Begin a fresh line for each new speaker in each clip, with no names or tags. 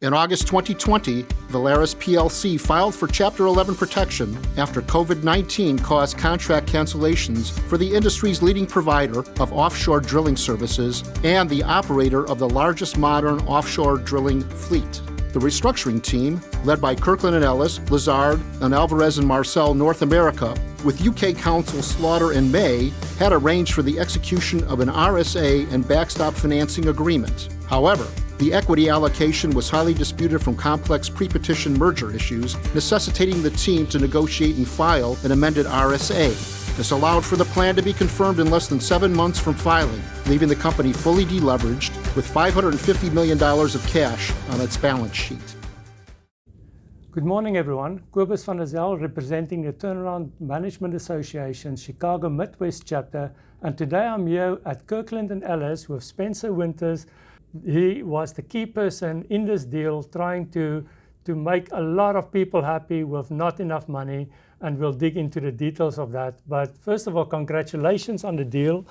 In August 2020, Valaris PLC filed for Chapter 11 protection after COVID-19 caused contract cancellations for the industry's leading provider of offshore drilling services and the operator of the largest modern offshore drilling fleet. The restructuring team, led by Kirkland and Ellis, Lazard, and Alvarez and Marsal North America, with UK counsel Slaughter and May, had arranged for the execution of an RSA and backstop financing agreement. However, the equity allocation was highly disputed from complex pre-petition merger issues, necessitating the team to negotiate and file an amended RSA. This allowed for the plan to be confirmed in less than 7 months from filing, leaving the company fully deleveraged with $550 million of cash on its balance sheet.
Good morning, everyone. Kobus van der Zel, representing the Turnaround Management Association Chicago Midwest chapter, and today I'm here at Kirkland and Ellis with Spencer Winters. He was the key person in this deal, trying to make a lot of people happy with not enough money, and we'll dig into the details of that. But first of all, congratulations on the deal.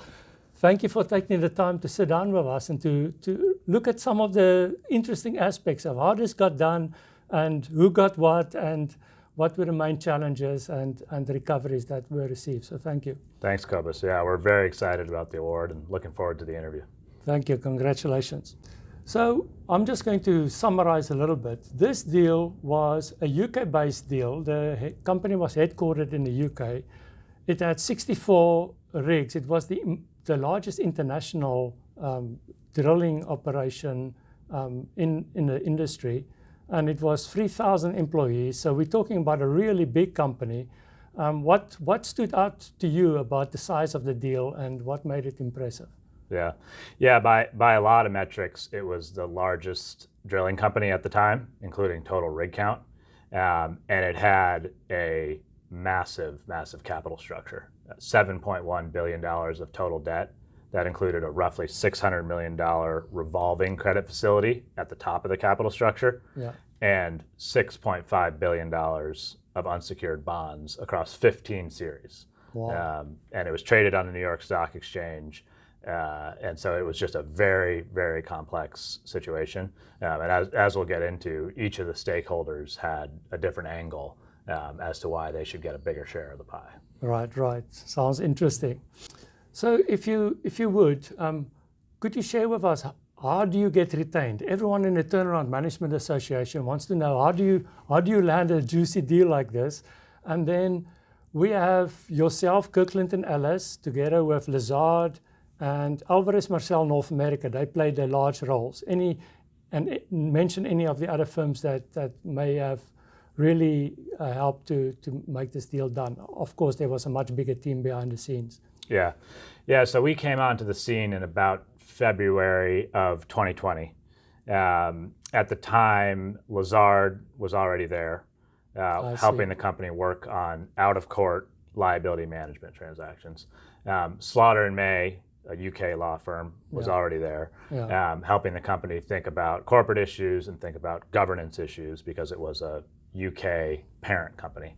Thank you for taking the time to sit down with us and to look at some of the interesting aspects of how this got done and who got what and what were the main challenges and recoveries that were received. So thank you.
Thanks, Kobus. Yeah, we're very excited about the award and looking forward to the interview.
Thank you. Congratulations. So I'm just going to summarize a little bit. This deal was a UK-based deal. The company was headquartered in the UK. It had 64 rigs. It was the largest international drilling operation in the industry, and it was 3,000 employees. So we're talking about a really big company. What stood out to you about the size of the deal and what made it impressive?
Yeah. By a lot of metrics, it was the largest drilling company at the time, including total rig count, and it had a massive capital structure. $7.1 billion of total debt. That included a roughly $600 million revolving credit facility at the top of the capital structure, and $6.5 billion of unsecured bonds across 15 series.
Wow.
And it was traded on the New York Stock Exchange. And so it was just a very, very complex situation. And as we'll get into, each of the stakeholders had a different angle as to why they should get a bigger share of the pie.
Right. Sounds interesting. So if you would, could you share with us, how do you get retained? Everyone in the Turnaround Management Association wants to know, how do you land a juicy deal like this? And then we have yourself, Kirkland and Ellis, together with Lazard and Alvarez Marsal North America. They played their large roles. Mention any of the other firms that may have really helped to make this deal done. Of course, there was a much bigger team behind the scenes.
Yeah. So we came onto the scene in about February of 2020. At the time, Lazard was already there, helping the company work on out-of-court liability management transactions. Slaughter and May, a UK law firm, was already there, helping the company think about corporate issues and think about governance issues because it was a UK parent company.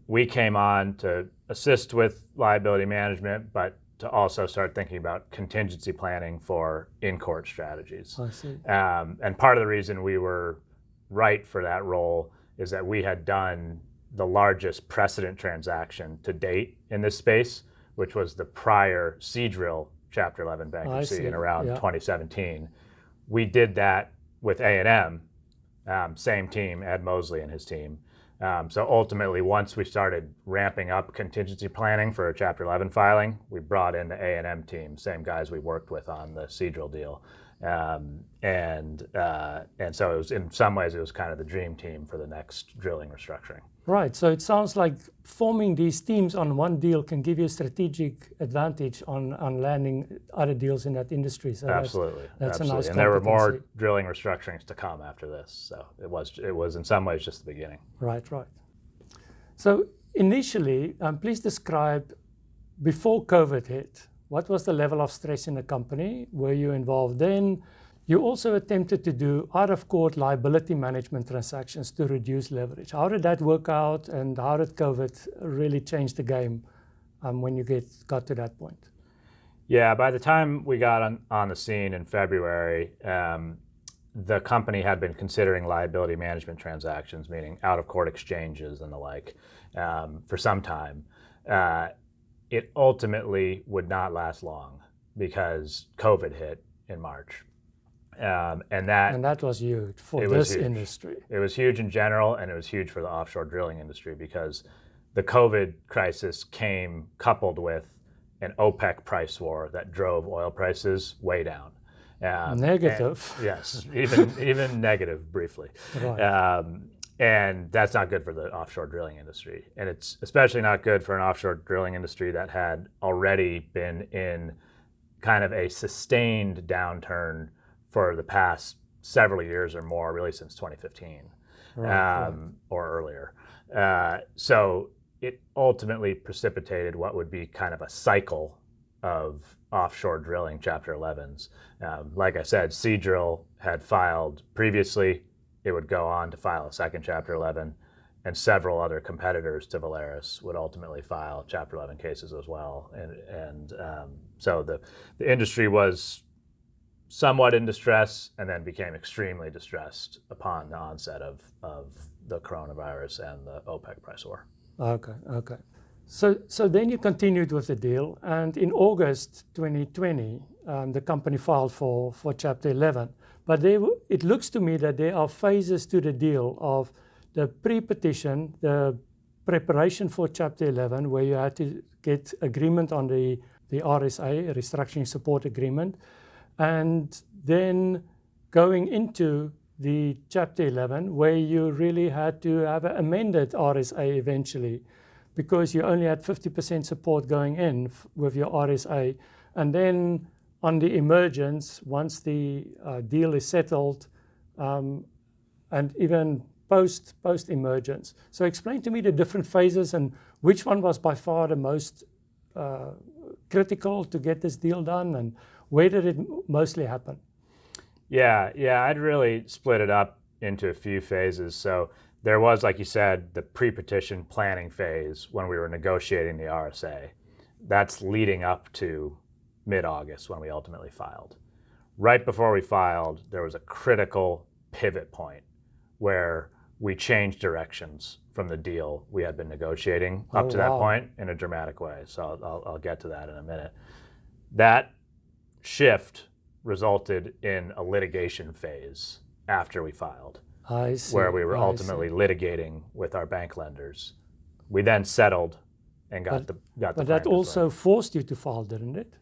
We came on to assist with liability management, but to also start thinking about contingency planning for in-court strategies.
I see.
And part of the reason we were right for that role is that we had done the largest precedent transaction to date in this space, which was the prior Seadrill Chapter 11 bankruptcy in around 2017. We did that with A&M, same team, Ed Mosley and his team. So ultimately, once we started ramping up contingency planning for a Chapter 11 filing, we brought in the A&M team, same guys we worked with on the Seadrill deal. And so it was, in some ways, it was kind of the dream team for the next drilling restructuring.
Right. So it sounds like forming these teams on one deal can give you a strategic advantage on landing other deals in that industry. So
Absolutely.
That's a nice competency.
And there were more drilling restructurings to come after this. So it was in some ways just the beginning.
Right. So initially, please describe, before COVID hit, what was the level of stress in the company? Were you involved then? You also attempted to do out-of-court liability management transactions to reduce leverage. How did that work out, and how did COVID really change the game when you got to that point?
Yeah, by the time we got on the scene in February, the company had been considering liability management transactions, meaning out-of-court exchanges and the like, for some time. It ultimately would not last long because COVID hit in March. And
that was huge for this industry.
It was huge in general, and it was huge for the offshore drilling industry because the COVID crisis came coupled with an OPEC price war that drove oil prices way down.
Negative.
Yes, even negative briefly.
Right.
And that's not good for the offshore drilling industry. And it's especially not good for an offshore drilling industry that had already been in kind of a sustained downturn for the past several years or more, really since 2015
right.
or earlier. So it ultimately precipitated what would be kind of a cycle of offshore drilling Chapter 11s. Like I said, Seadrill had filed previously. It would go on to file a second Chapter 11, and several other competitors to Valaris would ultimately file Chapter 11 cases as well. And so the industry was somewhat in distress and then became extremely distressed upon the onset of the coronavirus and the OPEC price war.
Okay. So then you continued with the deal, and in August 2020, the company filed for Chapter 11. But it looks to me that there are phases to the deal of the pre-petition, the preparation for Chapter 11, where you had to get agreement on the RSA, Restructuring Support Agreement, and then going into the Chapter 11, where you really had to have an amended RSA eventually, because you only had 50% support going in with your RSA. And then on the emergence, once the deal is settled, and even post-emergence. So explain to me the different phases and which one was by far the most critical to get this deal done, and where did it mostly happen?
Yeah, I'd really split it up into a few phases. So there was, like you said, the pre-petition planning phase when we were negotiating the RSA. That's leading up to mid-August when we ultimately filed. Right before we filed, there was a critical pivot point where we changed directions from the deal we had been negotiating up to that point in a dramatic way. So I'll get to that in a minute. That shift resulted in a litigation phase after we filed.
I see.
Where we were ultimately litigating with our bank lenders. We then settled and got the
But that also forced you to file, didn't it?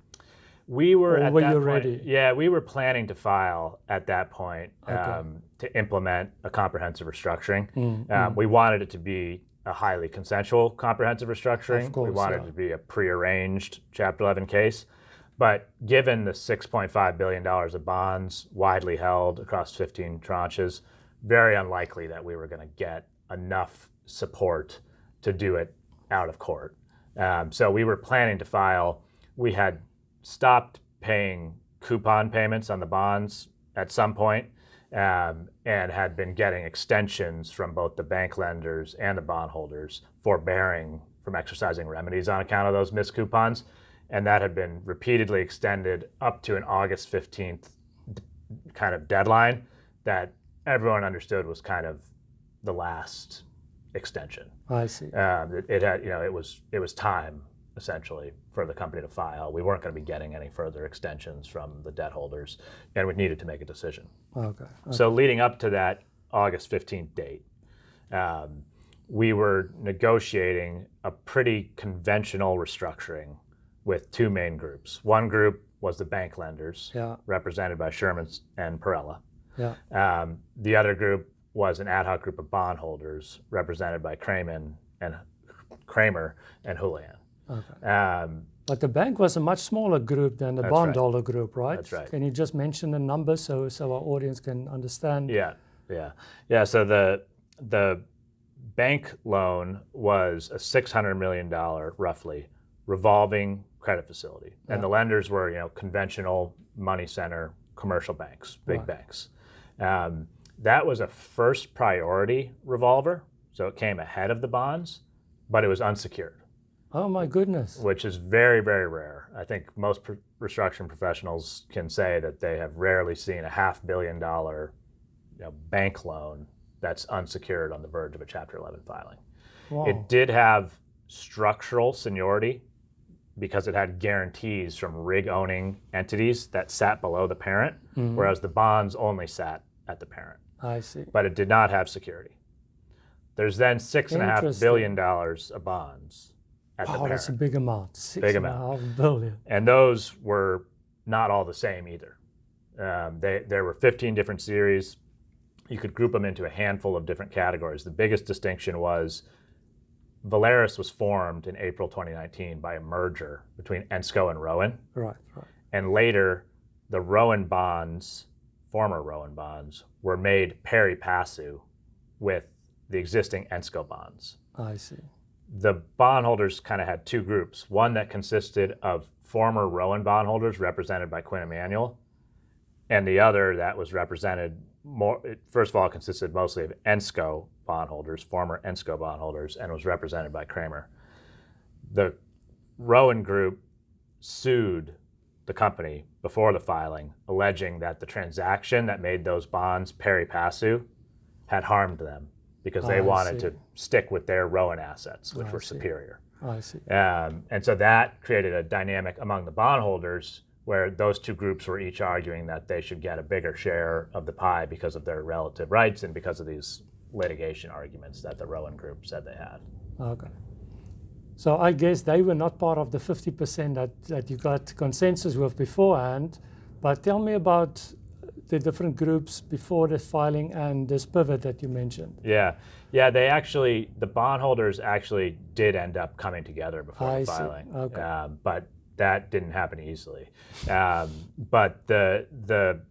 We were
or
at
were
that
you
point,
ready?
Yeah, we were planning to file at that point
Okay.
to implement a comprehensive restructuring. We wanted it to be a highly consensual comprehensive restructuring.
Of course,
we wanted it to be a prearranged Chapter 11 case. But given the $6.5 billion of bonds widely held across 15 tranches, very unlikely that we were going to get enough support to do it out of court. So we were planning to file. We had stopped paying coupon payments on the bonds at some point, and had been getting extensions from both the bank lenders and the bondholders forbearing from exercising remedies on account of those missed coupons. And that had been repeatedly extended up to an August 15th kind of deadline that everyone understood was kind of the last extension.
I see.
It had, it was time essentially for the company to file. We weren't going to be getting any further extensions from the debt holders, and we needed to make a decision.
Okay.
So leading up to that August 15th date, we were negotiating a pretty conventional restructuring with two main groups. One group was the bank lenders, represented by Sherman and Perella. The other group was an ad hoc group of bondholders represented by Kramer and Houlihan.
Okay. But the bank was a much smaller group than the bondholder group, right?
That's right.
Can you just mention the numbers so our audience can understand?
Yeah. So the bank loan was a $600 million, roughly, revolving credit facility, and the lenders were, conventional money center commercial banks, big banks. That was a first priority revolver, so it came ahead of the bonds, but it was unsecured.
Oh my goodness.
Which is very, very rare. I think most restructuring professionals can say that they have rarely seen a $500 million bank loan that's unsecured on the verge of a Chapter 11 filing.
Wow.
It did have structural seniority because it had guarantees from rig-owning entities that sat below the parent, whereas the bonds only sat at the parent.
I see.
But it did not have security. There's then $6.5 billion of bonds at the parent.
That's a big amount.
Big amount.
$6.5 billion.
And those were not all the same either. There were 15 different series. You could group them into a handful of different categories. The biggest distinction was Valaris was formed in April 2019 by a merger between Ensco and Rowan.
Right.
And later, the Rowan bonds, former Rowan bonds, were made pari passu with the existing Ensco bonds.
I see.
The bondholders kind of had two groups. One that consisted of former Rowan bondholders represented by Quinn Emanuel, and the other that was represented first of all, it consisted mostly of Ensco bondholders, former Ensco bondholders, and was represented by Kramer. The Rowan group sued the company before the filing, alleging that the transaction that made those bonds pari passu had harmed them because they wanted to stick with their Rowan assets, which were superior.
I see.
And so that created a dynamic among the bondholders where those two groups were each arguing that they should get a bigger share of the pie because of their relative rights and because of these litigation arguments that the Rowan group said they had.
Okay. So I guess they were not part of the 50% that you got consensus with beforehand, but tell me about the different groups before the filing and this pivot that you mentioned.
Yeah, the bondholders actually did end up coming together before the filing.
Okay.
But that didn't happen easily. But the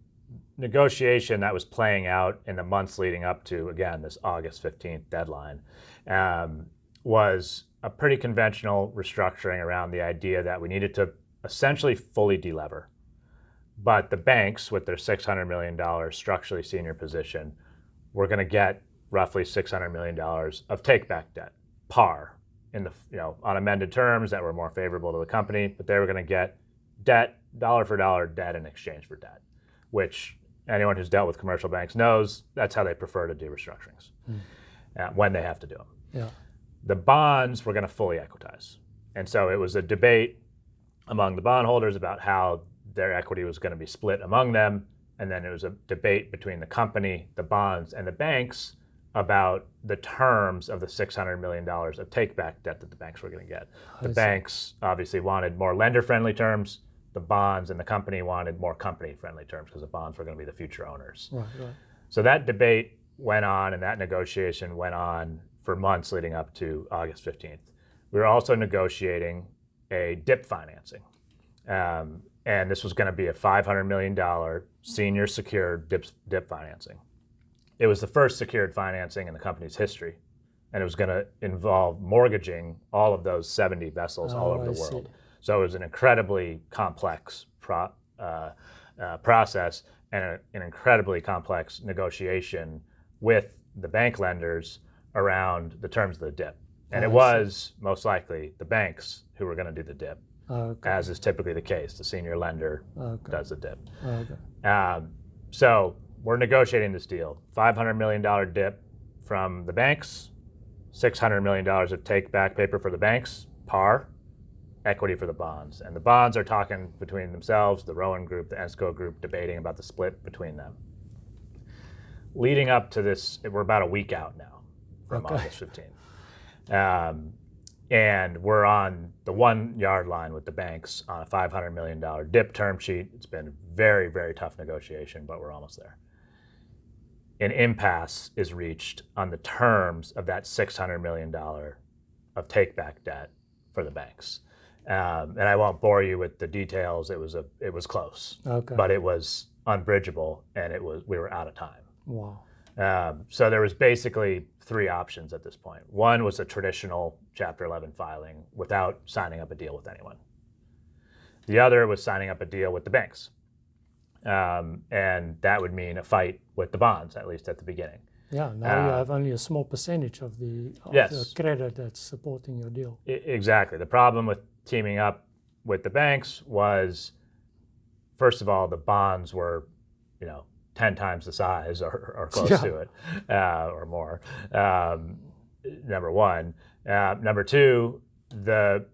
negotiation that was playing out in the months leading up to, again, this August 15th deadline, was a pretty conventional restructuring around the idea that we needed to essentially fully delever. But the banks, with their $600 million structurally senior position, were going to get roughly $600 million of take-back debt, par, on amended terms that were more favorable to the company, but they were going to get debt, dollar for dollar debt in exchange for debt, which anyone who's dealt with commercial banks knows that's how they prefer to do restructurings when they have to do them.
Yeah.
The bonds were going to fully equitize. And so it was a debate among the bondholders about how their equity was going to be split among them. And then it was a debate between the company, the bonds, and the banks about the terms of the $600 million of take-back debt that the banks were going to get. The banks obviously wanted more lender-friendly terms. The bonds and the company wanted more company-friendly terms because the bonds were going to be the future owners.
Right.
So that debate went on and that negotiation went on for months leading up to August 15th. We were also negotiating a DIP financing. And this was going to be a $500 million senior secured DIP financing. It was the first secured financing in the company's history, and it was going to involve mortgaging all of those 70 vessels all over the world. So it was an incredibly complex process and an incredibly complex negotiation with the bank lenders around the terms of the DIP. And it was most likely the banks who were going to do the DIP, as is typically the case. The senior lender does the DIP. So we're negotiating this deal. $500 million DIP from the banks, $600 million of take-back paper for the banks, par, equity for the bonds. And the bonds are talking between themselves, the Rowan group, the Ensco group, debating about the split between them. Leading up to this, we're about a week out now from August 15th. And we're on the 1 yard line with the banks on a $500 million DIP term sheet. It's been a very, very tough negotiation, but we're almost there. An impasse is reached on the terms of that $600 million of take-back debt for the banks. And I won't bore you with the details. It was close, but it was unbridgeable, and we were out of time.
Wow.
So there was basically three options at this point. One was a traditional Chapter 11 filing without signing up a deal with anyone. The other was signing up a deal with the banks. And that would mean a fight with the bonds, at least at the beginning.
Yeah, now you have only a small percentage of the credit that's supporting your deal.
Exactly. The problem with teaming up with the banks was, first of all, the bonds were, 10 times the size or close to it, or more. Number one. Number two, the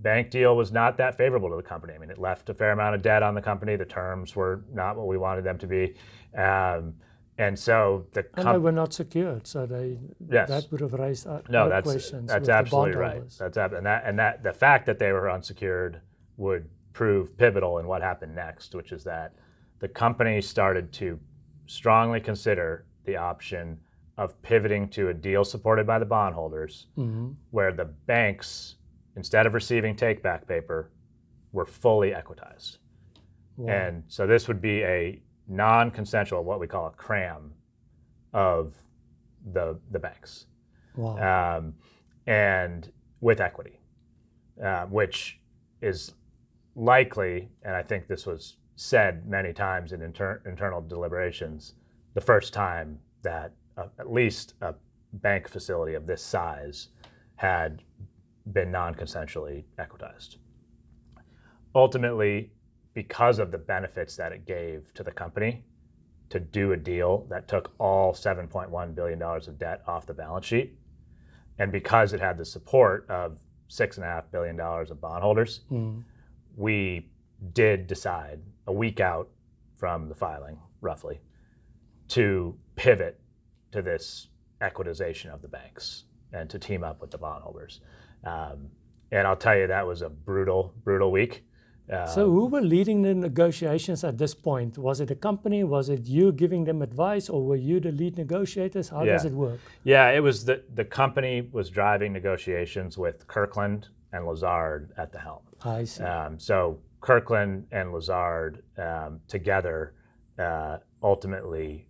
bank deal was not that favorable to the company. I mean, it left a fair amount of debt on the company. The terms were not what we wanted them to be. And so
and they were not secured, so that would have raised questions.
That's absolutely right. And that the fact that they were unsecured would prove pivotal in what happened next, which is that the company started to strongly consider the option of pivoting to a deal supported by the bondholders, where the banks, instead of receiving take-back paper, were fully equitized. Wow. And so this would be a non-consensual, what we call a CRAM, of the banks.
Wow.
And with equity, which is likely, and I think this was said many times in internal deliberations, the first time that at least a bank facility of this size had been non-consensually equitized. Ultimately, because of the benefits that it gave to the company to do a deal that took all $7.1 billion of debt off the balance sheet, and because it had the support of $6.5 billion of bondholders, we did decide a week out from the filing, roughly, to pivot to this equitization of the banks and to team up with the bondholders. And I'll tell you, that was a brutal, brutal week.
So who were leading the negotiations at this point? Was it a company? Was it you giving them advice, or were you the lead negotiators? How does it work?
Yeah, it was the company was driving negotiations with Kirkland and Lazard at the helm.
I see.
So Kirkland and Lazard together ultimately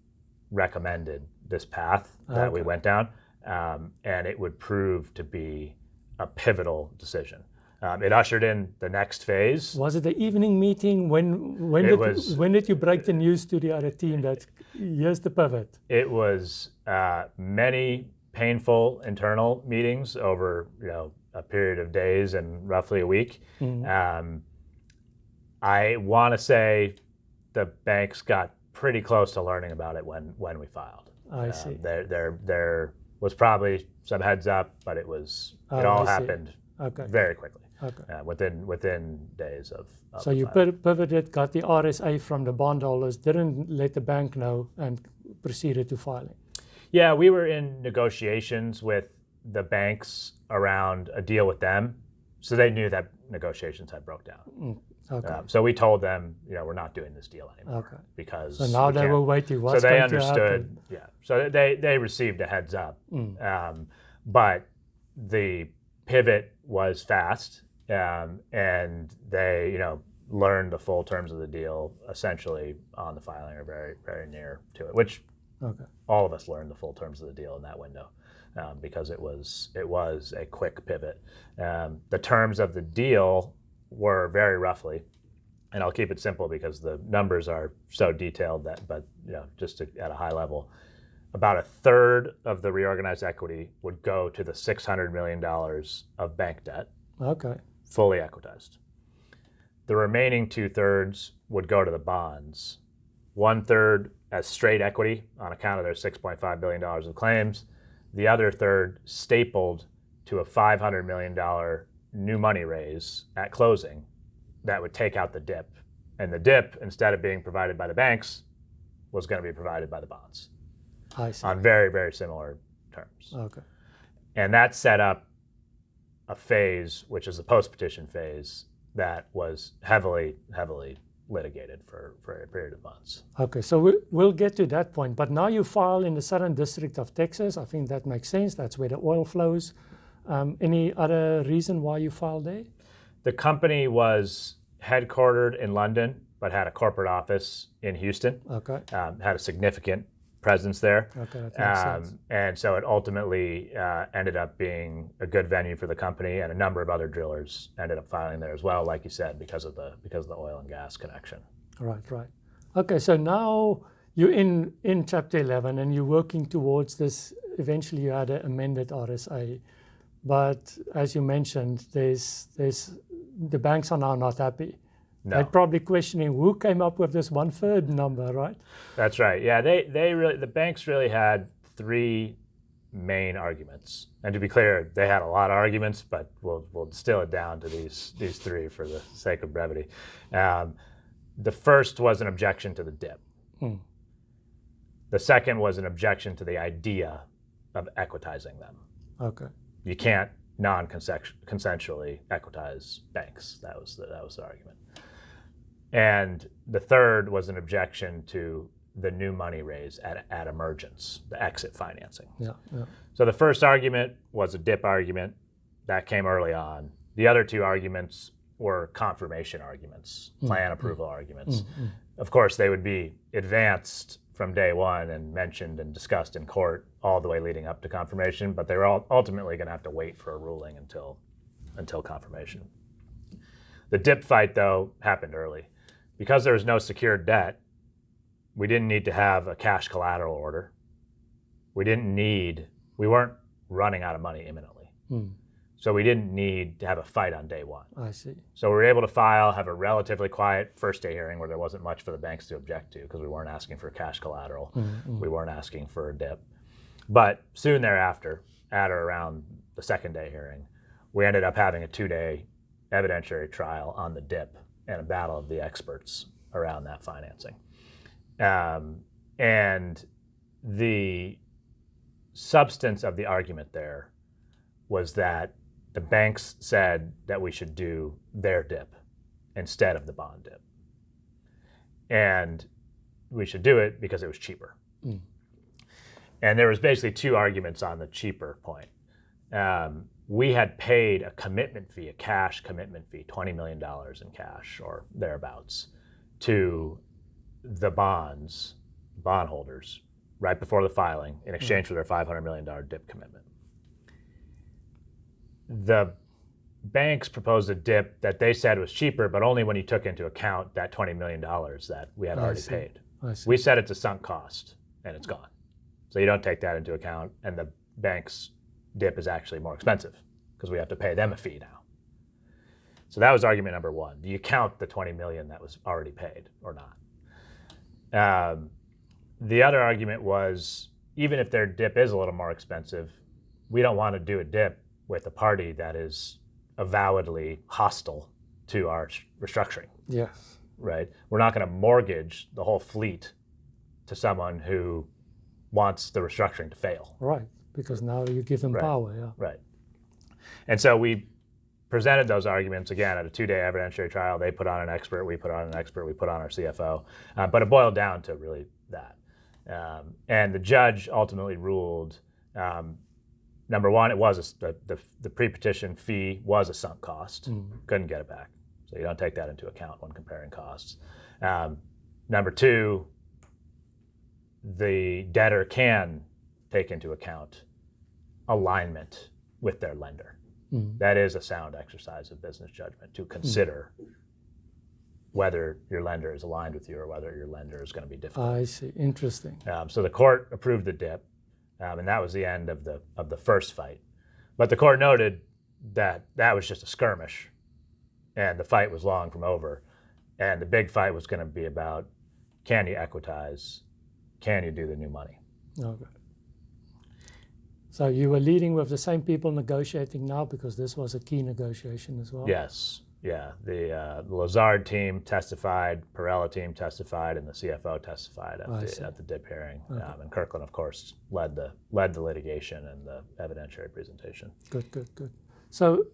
recommended this path that we went down, and it would prove to be a pivotal decision. It ushered in the next phase.
Was it the evening meeting? When did you break the news to the other team that here's the pivot?
It was many painful internal meetings over a period of days and roughly a week. I want to say the banks got pretty close to learning about it when we filed.
I see.
There was probably some heads up, but it all happened very quickly. Within days of
so you pivoted, got the RSA from the bondholders, didn't let the bank know, and proceeded to filing.
Yeah, we were in negotiations with the banks around a deal with them, so they knew that negotiations had broke down. So we told them, we're not doing this deal anymore because.
So now they were waiting. What's
so they
going
understood.
To happen?
So they received a heads up, but the pivot was fast, and they learned the full terms of the deal essentially on the filing, or very, very near to it. Which all of us learned the full terms of the deal in that window, because it was a quick pivot. The terms of the deal were very roughly, and I'll keep it simple because the numbers are so detailed but just at a high level, about a third of the reorganized equity would go to the $600 million of bank debt, fully equitized. The remaining 2/3 would go to the bonds, 1/3 as straight equity on account of their $6.5 billion of claims, the other third stapled to a $500 million new money raise at closing that would take out the dip. And the dip, instead of being provided by the banks, was going to be provided by the bonds.
I see.
On very, very similar terms. And that set up a phase, which is the post-petition phase, that was heavily, heavily litigated for a period of months.
So we'll get to that point. But now you file in the Southern District of Texas. I think that makes sense. That's where the oil flows. Any other reason why you filed there?
The company was headquartered in London, but had a corporate office in Houston. Had a significant presence there.
That makes sense.
And so it ultimately ended up being a good venue for the company, and a number of other drillers ended up filing there as well, like you said, because of the oil and gas connection.
Right. So now you're in Chapter 11, and you're working towards this. Eventually, you had an amended RSA. But as you mentioned, the banks are now not happy
No.
They're probably questioning who came up with this 1/3 number, right?
That's right. Yeah, the banks really had three main arguments. And to be clear, they had a lot of arguments, but we'll distill it down to these three for the sake of brevity. The first was an objection to the DIP. The second was an objection to the idea of equitizing them.
Okay.
You can't non-consensually equitize banks. That was the argument. And the third was an objection to the new money raise at emergence, the exit financing.
Yeah.
So the first argument was a DIP argument. That came early on. The other two arguments were confirmation arguments, plan approval arguments. Of course, they would be advanced from day one and mentioned and discussed in court all the way leading up to confirmation, but they were ultimately going to have to wait for a ruling until confirmation. The DIP fight, though, happened early. Because there was no secured debt, we didn't need to have a cash collateral order. We weren't running out of money imminently. So we didn't need to have a fight on day one.
I see.
So we were able to have a relatively quiet first day hearing where there wasn't much for the banks to object to because we weren't asking for cash collateral. We weren't asking for a DIP. But soon thereafter, at or around the second day hearing, we ended up having a 2-day evidentiary trial on the DIP and a battle of the experts around that financing. And the substance of the argument there was that the banks said that we should do their DIP instead of the bond DIP. And we should do it because it was cheaper. And there was basically two arguments on the cheaper point. We had paid a commitment fee, a cash commitment fee, $20 million in cash or thereabouts, to the bondholders, right before the filing in exchange for their $500 million DIP commitment. The banks proposed a DIP that they said was cheaper, but only when you took into account that $20 million that we had already paid. We said it's a sunk cost, and it's gone. So you don't take that into account, and the bank's DIP is actually more expensive because we have to pay them a fee now. So that was argument number one. Do you count the $20 million that was already paid or not? The other argument was, even if their DIP is a little more expensive, we don't want to do a DIP with a party that is avowedly hostile to our restructuring.
Yes.
Right? We're not going to mortgage the whole fleet to someone who wants the restructuring to fail.
Right, because now you give them power, yeah.
Right. And so we presented those arguments again at a 2-day evidentiary trial. They put on an expert, we put on an expert, we put on our CFO. But it boiled down to really that. And the judge ultimately ruled, number one, it was the pre-petition fee was a sunk cost. Couldn't get it back. So you don't take that into account when comparing costs. Number two, the debtor can take into account alignment with their lender. That is a sound exercise of business judgment to consider whether your lender is aligned with you or whether your lender is going to be difficult.
I see. Interesting.
So the court approved the DIP, and that was the end of the first fight. But the court noted that was just a skirmish, and the fight was long from over. And the big fight was going to be about, can you equitize? Can you do the new money?
Okay. So you were leading with the same people negotiating now because this was a key negotiation as well?
Yes. Yeah. The Lazard team testified, Perella team testified, and the CFO testified at the DIP hearing.
Okay.
And Kirkland, of course, led the litigation and the evidentiary presentation.
Good. So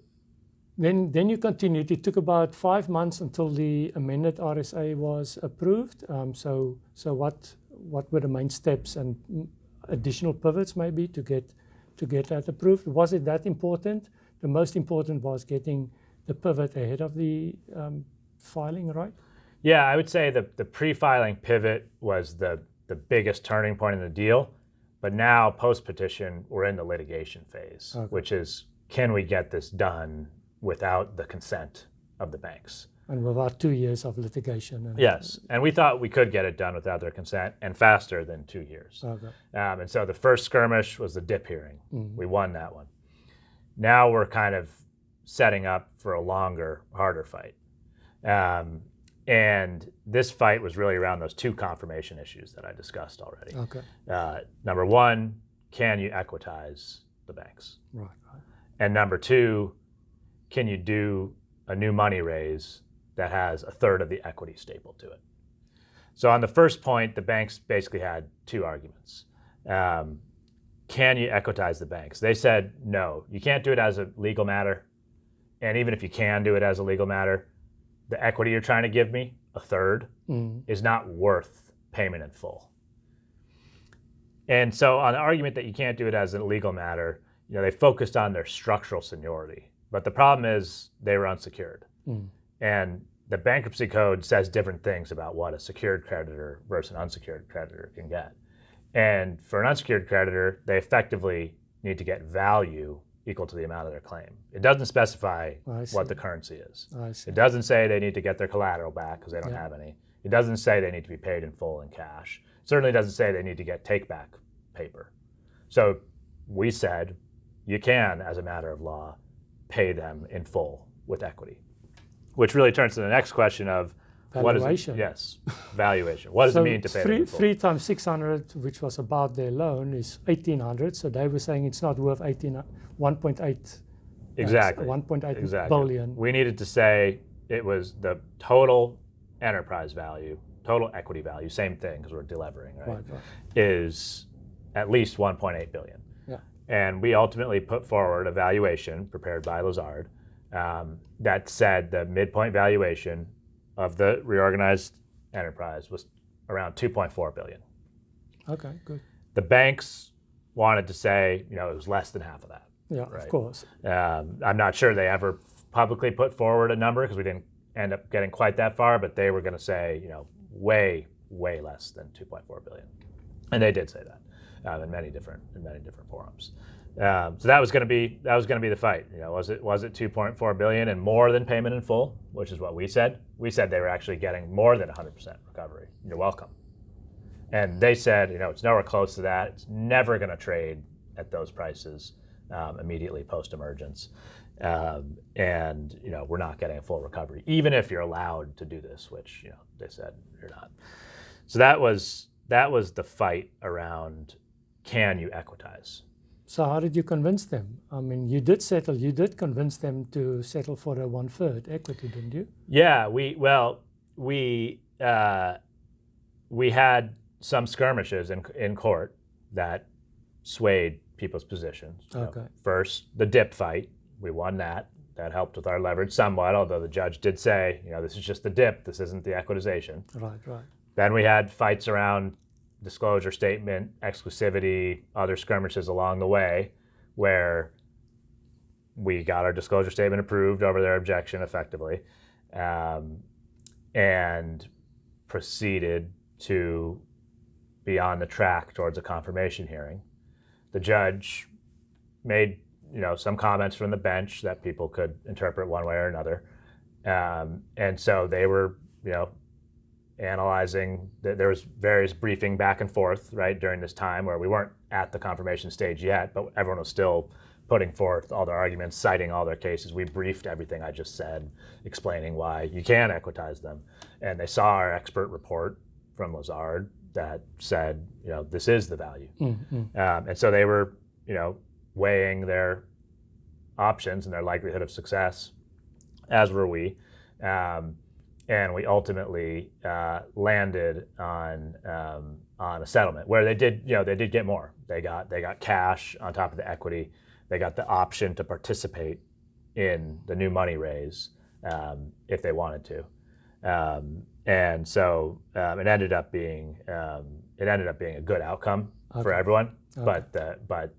then you continued. It took about 5 months until the amended RSA was approved. So what were the main steps and additional pivots maybe to get that approved? Was it that important? The most important was getting the pivot ahead of the filing, right?
Yeah, I would say the pre-filing pivot was the biggest turning point in the deal. But now, post-petition, we're in the litigation phase, which is, can we get this done without the consent of the banks?
And without 2 years of litigation.
Yes, and we thought we could get it done without their consent and faster than 2 years.
Okay.
And so the first skirmish was the DIP hearing. We won that one. Now we're kind of setting up for a longer, harder fight. And this fight was really around those two confirmation issues that I discussed already.
Okay.
Number one, can you equitize the banks?
Right.
And number two, can you do a new money raise that has a third of the equity stapled to it? So on the first point, the banks basically had two arguments. Can you equitize the banks? They said, no, you can't do it as a legal matter. And even if you can do it as a legal matter, the equity you're trying to give me, a third, is not worth payment in full. And so on the argument that you can't do it as a legal matter, they focused on their structural seniority. But the problem is they were unsecured. And the bankruptcy code says different things about what a secured creditor versus an unsecured creditor can get. And for an unsecured creditor, they effectively need to get value equal to the amount of their claim. It doesn't specify what the currency is. It doesn't say they need to get their collateral back because they don't have any. It doesn't say they need to be paid in full in cash. It certainly doesn't say they need to get take-back paper. So we said you can, as a matter of law, pay them in full with equity, which really turns to the next question of
valuation.
Valuation. What does it mean to pay them in full?
3 times 600, which was about their loan, is 1,800. So they were saying it's not worth 1.8.
Exactly.
1.8 billion.
We needed to say it was the total enterprise value, total equity value, same thing because we're delevering, right? Is at least 1.8 billion.
Yeah.
And we ultimately put forward a valuation prepared by Lazard that said the midpoint valuation of the reorganized enterprise was around 2.4 billion.
Okay, good.
The banks wanted to say, it was less than half of that.
Yeah,
right?
Of course.
I'm not sure they ever publicly put forward a number because we didn't end up getting quite that far, but they were going to say, way, way less than 2.4 billion. And they did say that in many different forums. So that was going to be the fight. Was it 2.4 billion and more than payment in full, which is what we said. We said they were actually getting more than 100% recovery. You're welcome. And they said, it's nowhere close to that. It's never going to trade at those prices immediately post-emergence. And we're not getting a full recovery, even if you're allowed to do this, which they said you're not. So that was the fight around, can you equitize?
So how did you convince them? I mean, you did convince them to settle for a 1/3 equity, didn't you?
Yeah, we had some skirmishes in court that swayed people's positions.
Okay.
First, the dip fight, we won that. That helped with our leverage somewhat, although the judge did say, this is just the dip, this isn't the equitization.
Right.
Then we had fights around disclosure statement, exclusivity, other skirmishes along the way where we got our disclosure statement approved over their objection effectively, and proceeded to be on the track towards a confirmation hearing. The judge made some comments from the bench that people could interpret one way or another, and so they were analyzing. There was various briefing back and forth right during this time where we weren't at the confirmation stage yet, but everyone was still putting forth all their arguments, citing all their cases. We briefed everything I just said, explaining why you can equitize them, and they saw our expert report from Lazard that said this is the value. And so they were weighing their options and their likelihood of success, as were we. And we ultimately landed on a settlement where they did get more. They got cash on top of the equity. They got the option to participate in the new money raise if they wanted to. And so it ended up being a good outcome for everyone. Okay. But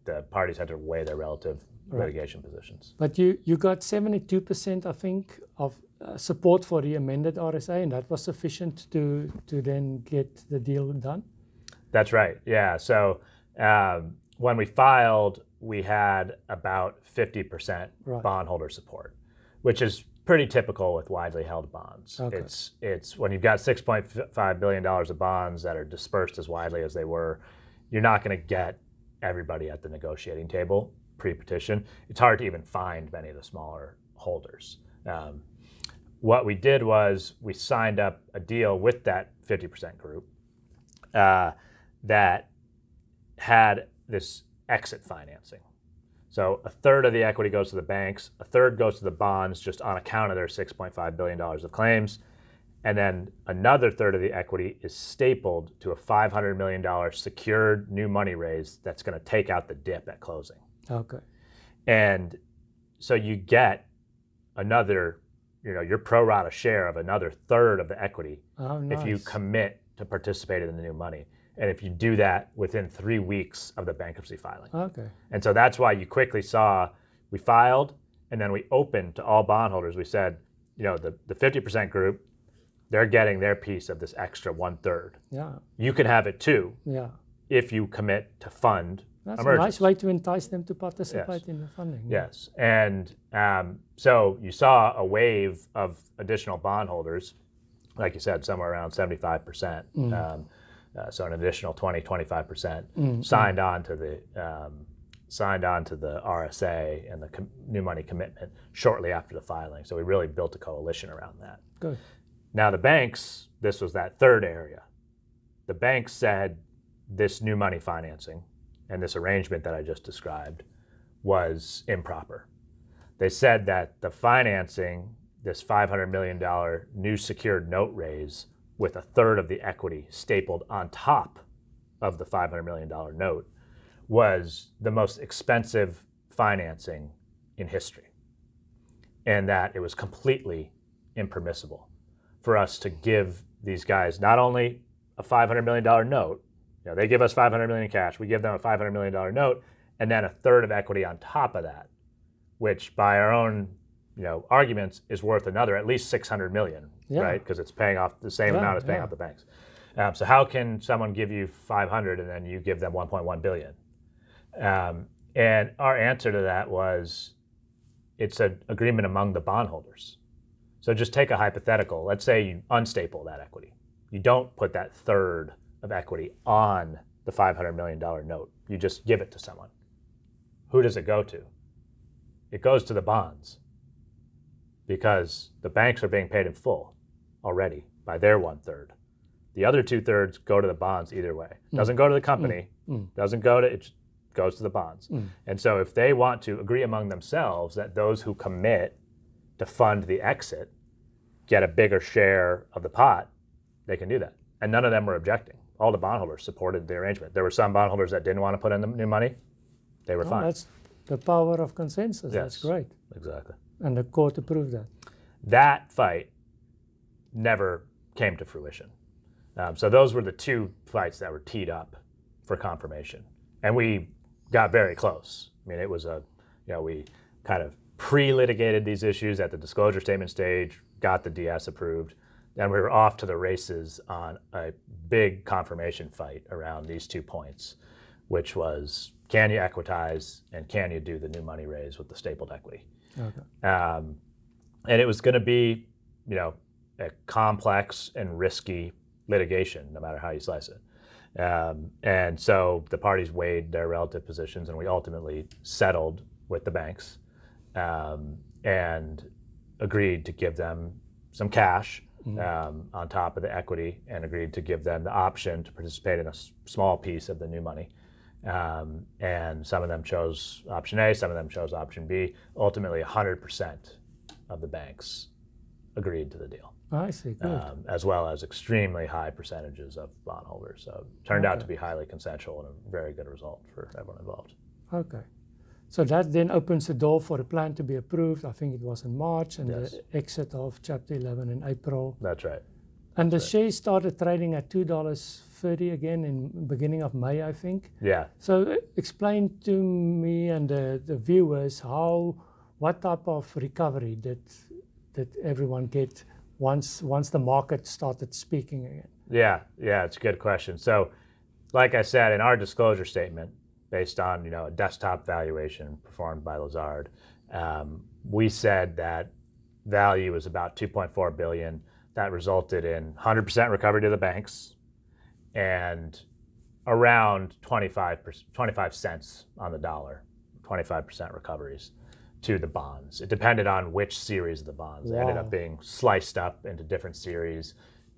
the parties had to weigh their relative litigation positions.
But you got 72%, I think, of support for the amended RSA, and that was sufficient to then get the deal done?
That's right, yeah. So when we filed, we had about 50% bondholder support, which is pretty typical with widely held bonds. Okay. It's when you've got $6.5 billion of bonds that are dispersed as widely as they were, you're not going to get everybody at the negotiating table pre-petition. It's hard to even find many of the smaller holders. what we did was we signed up a deal with that 50% group that had this exit financing. So a third of the equity goes to the banks, a third goes to the bonds just on account of their $6.5 billion of claims, and then another third of the equity is stapled to a $500 million secured new money raise that's going to take out the dip at closing.
Okay.
And so you get another, your pro rata share of another third of the equity if you commit to participate in the new money. And if you do that within 3 weeks of the bankruptcy filing.
Okay.
And so that's why you quickly saw we filed and then we opened to all bondholders. We said, the 50% group, they're getting their piece of this extra 1/3.
Yeah.
You can have it too.
Yeah.
If you commit to fund
That's
emergence.
a nice way to entice them to participate in the funding.
Yes. And so you saw a wave of additional bondholders, like you said, somewhere around 75%. So an additional 25% signed on to the RSA and the new money commitment shortly after the filing. So we really built a coalition around that.
Good.
Now the banks, this was that third area. The banks said this new money financing and this arrangement that I just described was improper. They said that the financing, this $500 million new secured note raise with a third of the equity stapled on top of the $500 million note, was the most expensive financing in history. And that it was completely impermissible for us to give these guys not only a $500 million note, they give us $500 million in cash, we give them a $500 million note, and then a third of equity on top of that, which by our own arguments is worth another at least $600 million, right? Because it's paying off the same amount as paying off the banks. So how can someone give you 500 and then you give them 1.1 billion? And our answer to that was, it's an agreement among the bondholders. So just take a hypothetical. Let's say you unstaple that equity. You don't put that third of equity on the $500 million note. You just give it to someone. Who does it go to? It goes to the bonds, because the banks are being paid in full already by their 1/3. The other 2/3 go to the bonds either way. Doesn't go to the company, doesn't go to, it goes to the bonds. And so if they want to agree among themselves that those who commit to fund the exit get a bigger share of the pot, they can do that. And none of them were objecting. All the bondholders supported the arrangement. There were some bondholders that didn't want to put in the new money. They were fine.
That's the power of consensus.
Yes,
that's great.
Exactly.
And the court approved that.
That fight never came to fruition. So those were the two fights that were teed up for confirmation. And we got very close. I mean, it was we kind of pre-litigated these issues at the disclosure statement stage, got the DS approved, and we were off to the races on a big confirmation fight around these 2 points, which was, can you equitize and can you do the new money raise with the stapled equity? Okay. And it was going to be, a complex and risky litigation, no matter how you slice it. And so the parties weighed their relative positions, and we ultimately settled with the banks and agreed to give them some cash on top of the equity, and agreed to give them the option to participate in a small piece of the new money. And some of them chose option A, some of them chose option B. Ultimately, 100% of the banks agreed to the deal.
I see, good.
As well as extremely high percentages of bondholders. So it turned out to be highly consensual and a very good result for everyone involved.
Okay. So that then opens the door for the plan to be approved. I think it was in March, and the exit of Chapter 11 in April.
That's right.
And the shares started trading at $2.30 again in beginning of May, I think.
Yeah.
So explain to me and the viewers what type of recovery did everyone get once the market started speaking again?
Yeah, it's a good question. So, like I said, in our disclosure statement, based on a desktop valuation performed by Lazard, we said that value was about $2.4 billion. That resulted in 100% recovery to the banks and around 25 cents on the dollar, 25% recoveries to the bonds. It depended on which series of the bonds. They ended up being sliced up into different series.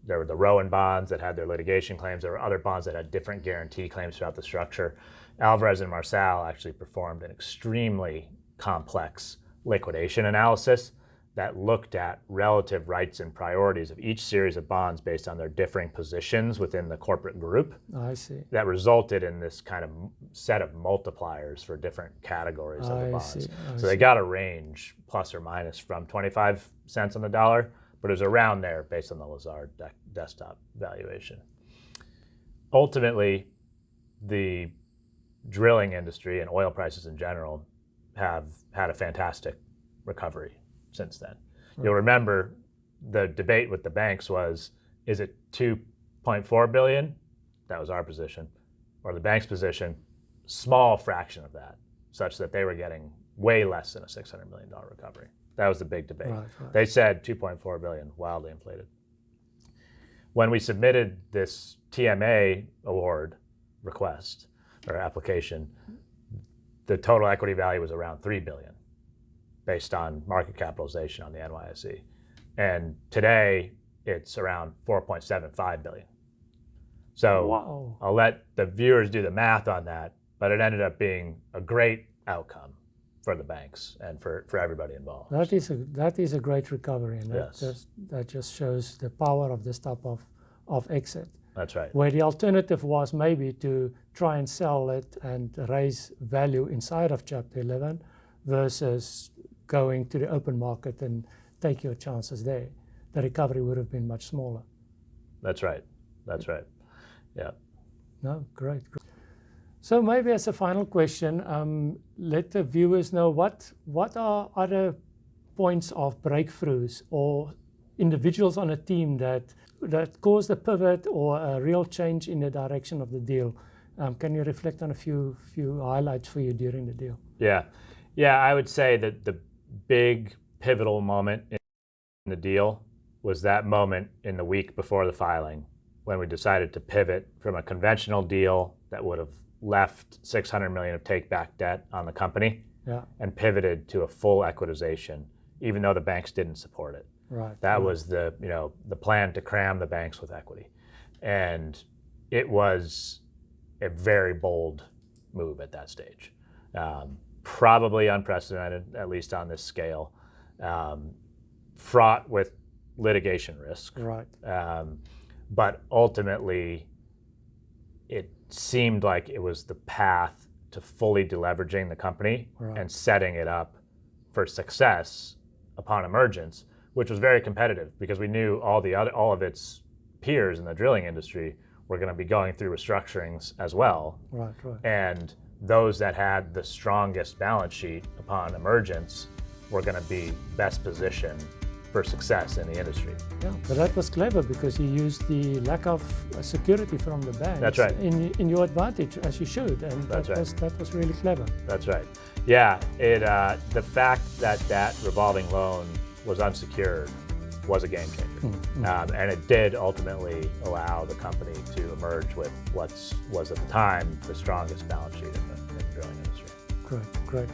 There were the Rowan bonds that had their litigation claims. There were other bonds that had different guarantee claims throughout the structure. Alvarez and Marsal actually performed an extremely complex liquidation analysis that looked at relative rights and priorities of each series of bonds based on their differing positions within the corporate group.
I see.
That resulted in this kind of set of multipliers for different categories of the bonds. So they got a range plus or minus from 25 cents on the dollar, but it was around there based on the Lazard desktop valuation. Ultimately, the drilling industry and oil prices in general have had a fantastic recovery since then. Right. You'll remember the debate with the banks was, is it 2.4 billion? That was our position. Or the bank's position, small fraction of that, such that they were getting way less than a $600 million recovery. That was the big debate. Right. They said 2.4 billion, wildly inflated. When we submitted this TMA award request or application, the total equity value was around 3 billion based on market capitalization on the NYSE. And today it's around 4.75 billion. So I'll let the viewers do the math on that, but it ended up being a great outcome for the banks and for everybody involved.
That is a great recovery, and that just shows the power of this type of exit.
That's right.
Where the alternative was maybe to try and sell it and raise value inside of Chapter 11 versus going to the open market and take your chances there. The recovery would have been much smaller.
That's right. That's right. Yeah.
No, great. So maybe as a final question, let the viewers know what are other points of breakthroughs or individuals on a team that caused a pivot or a real change in the direction of the deal. Can you reflect on a few highlights for you during the deal?
Yeah, I would say that the big pivotal moment in the deal was that moment in the week before the filing when we decided to pivot from a conventional deal that would have left $600 million of take-back debt on the company and pivoted to a full equitization, even though the banks didn't support it.
Right.
That was the plan to cram the banks with equity. And it was a very bold move at that stage. Probably unprecedented, at least on this scale, fraught with litigation risk.
Right.
But ultimately, it seemed like it was the path to fully deleveraging the company and setting it up for success upon emergence, which was very competitive because we knew all of its peers in the drilling industry were going to be going through restructurings as well.
Right.
And those that had the strongest balance sheet upon emergence were going to be best positioned for success in the industry.
Yeah, but that was clever because you used the lack of security from the banks.
That's right.
In your advantage, as you should, and that was really clever.
That's right. Yeah, the fact that revolving loan was unsecured was a game changer. And it did ultimately allow the company to emerge with what was at the time the strongest balance sheet in the drilling industry.
Great.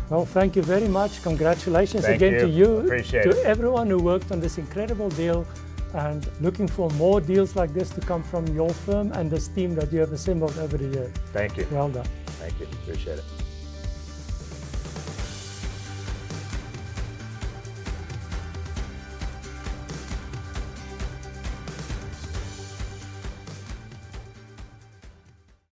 Well, thank you very much. Congratulations
Thank
again
you.
to you,
Appreciate
to
it.
everyone who worked on this incredible deal, and looking for more deals like this to come from your firm and this team that you have assembled over the years.
Thank you.
Well done.
Thank you. Appreciate it.